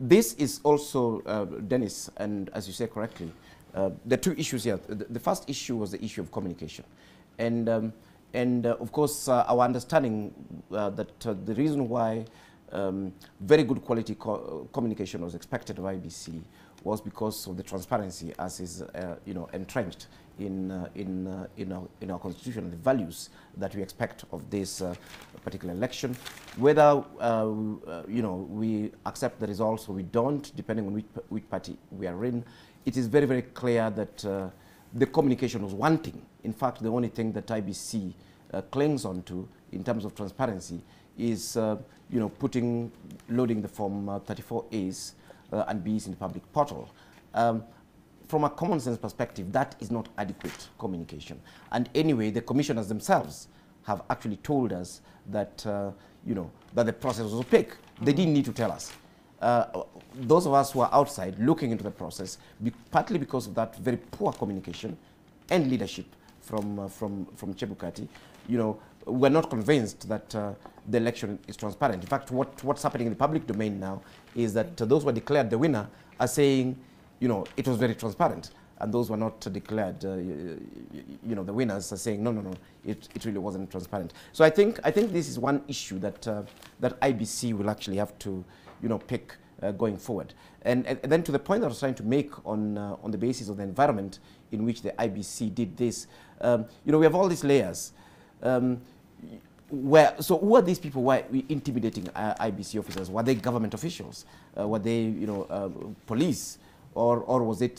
This is also, Dennis, and as you say correctly, there are two issues here. The first issue was the issue of communication. And of course, our understanding that the reason why very good quality communication was expected of IEBC was because of the transparency as is entrenched in our constitution and the values that we expect of this particular election. Whether we accept the results or we don't, depending on which party we are in, it is very, very clear that the communication was wanting. In fact, the only thing that IEBC clings on to in terms of transparency is loading the form 34As and Bs in the public portal. From a common sense perspective, that is not adequate communication. And anyway, the commissioners themselves have actually told us that that the process was opaque. They didn't need to tell us. Those of us who are outside looking into the process, partly because of that very poor communication and leadership from Chebukati, we're not convinced that the election is transparent. In fact, what's happening in the public domain now is that those who are declared the winner are saying, it was very transparent, and those who are not declared, the winners are saying, no, it really wasn't transparent. So I think this is one issue that that IEBC will actually have to, pick going forward. And then to the point that I was trying to make on the basis of the environment in which the IEBC did this, we have all these layers. So who are these people who are intimidating IEBC officers? Were they government officials? Were they, police? Or was it,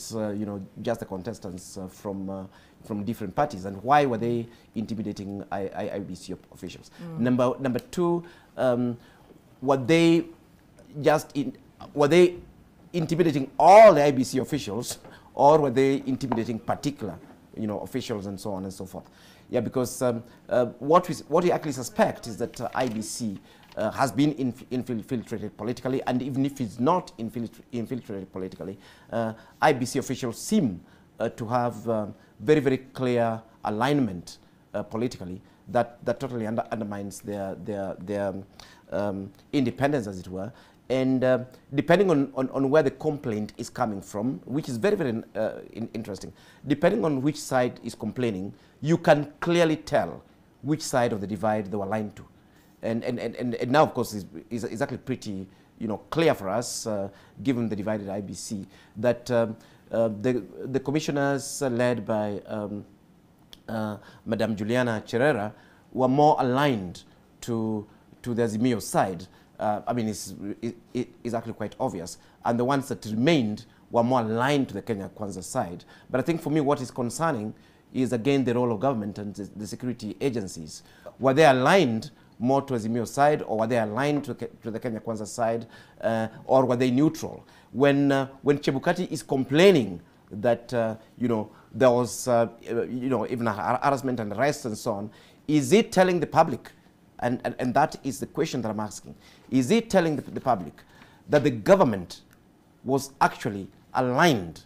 just the contestants from different parties? And why were they intimidating IEBC officials? Number two, were they intimidating all the IEBC officials, or were they intimidating particular, officials and so on and so forth? Yeah, because what we actually suspect is that IEBC has been infiltrated politically, and even if it's not infiltrated politically, IEBC officials seem to have very, very clear alignment politically that totally undermines their independence, as it were. And depending on where the complaint is coming from, which is very, very interesting, depending on which side is complaining, you can clearly tell which side of the divide they were aligned to. And now, of course, is actually pretty, clear for us, given the divided IEBC, that the commissioners led by Madam Juliana Cherera were more aligned to the Azimio side. It's actually quite obvious. And the ones that remained were more aligned to the Kenya Kwanza side. But I think for me, what is concerning is, again, the role of government and the security agencies. Were they aligned more to Azimio side, or were they aligned to the Kenya Kwanza side, or were they neutral? When Chebukati is complaining that there was even harassment and arrest and so on, is it telling the public, and that is the question that I'm asking, is it telling the public that the government was actually aligned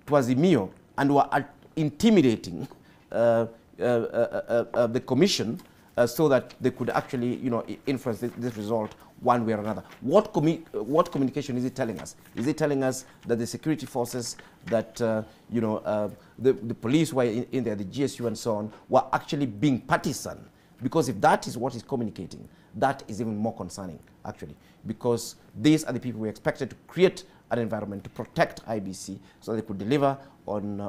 to Azimio and were intimidating the commission so that they could actually, influence this result one way or another? What communication is it telling us? Is it telling us that the security forces, that the police were in there, the GSU and so on, were actually being partisan? Because if that is what is communicating, that is even more concerning, actually, because these are the people we expected to create an environment to protect IEBC so they could deliver on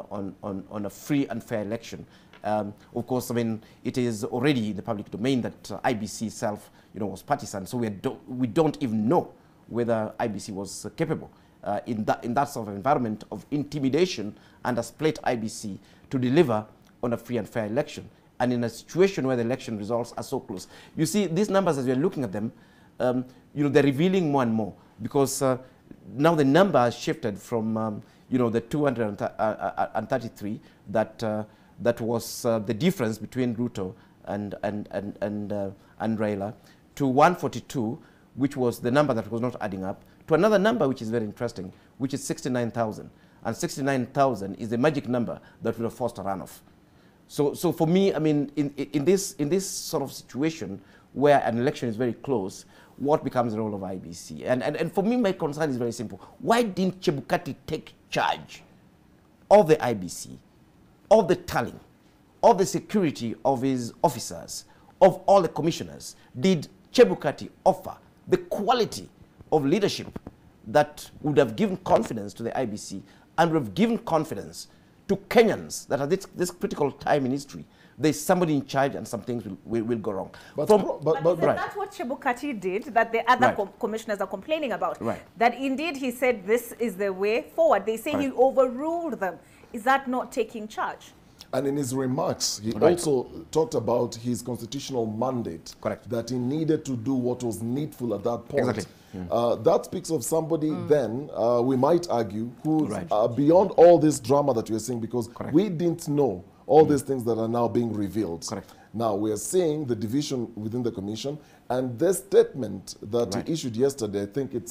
a free and fair election. Of course, it is already in the public domain that IEBC itself, was partisan. So we don't even know whether IEBC was capable in that sort of environment of intimidation and a split IEBC to deliver on a free and fair election. And in a situation where the election results are so close, you see these numbers as we are looking at them, they're revealing more and more, because now the number has shifted from the 233 that was the difference between Ruto and Raila, to 142, which was the number that was not adding up, to another number which is very interesting, which is 69,000. And 69,000 is the magic number that would have forced a runoff. So for me, in this sort of situation where an election is very close, what becomes the role of IEBC? And for me, my concern is very simple. Why didn't Chebukati take charge of the IEBC, of the tallying, of the security of his officers, of all the commissioners? Did Chebukati offer the quality of leadership that would have given confidence to the IEBC and would have given confidence to Kenyans that at this critical time in history, there's somebody in charge and some things will go wrong? But right. That's what Chebukati did, that the other commissioners are complaining about. Right. That indeed he said this is the way forward. They say he overruled them. Is that not taking charge? And in his remarks, he also talked about his constitutional mandate. Correct. That he needed to do what was needful at that point. Exactly. That speaks of somebody then, we might argue, who's beyond all this drama that you're seeing, because we didn't know all these things that are now being revealed. Correct. Now, we are seeing the division within the commission, and this statement that he issued yesterday, I think it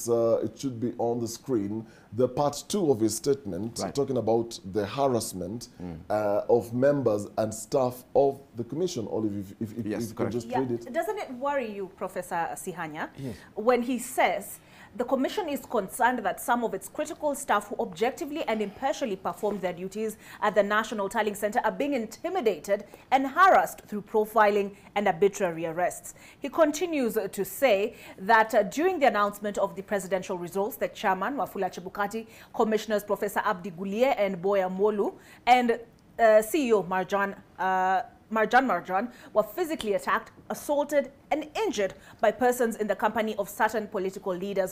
should be on the screen, the part 2 of his statement, talking about the harassment of members and staff of the commission. Olive, if you could just read it. Doesn't it worry you, Professor Sihanya, when he says the commission is concerned that some of its critical staff who objectively and impartially performed their duties at the National Tallying Center are being intimidated and harassed through profiling and arbitrary arrests? He continues to say that during the announcement of the presidential results, the chairman, Wafula Chebukati, commissioners Professor Abdi Gulie and Boya Molu, and CEO Marjan were physically attacked, assaulted and injured by persons in the company of certain political leaders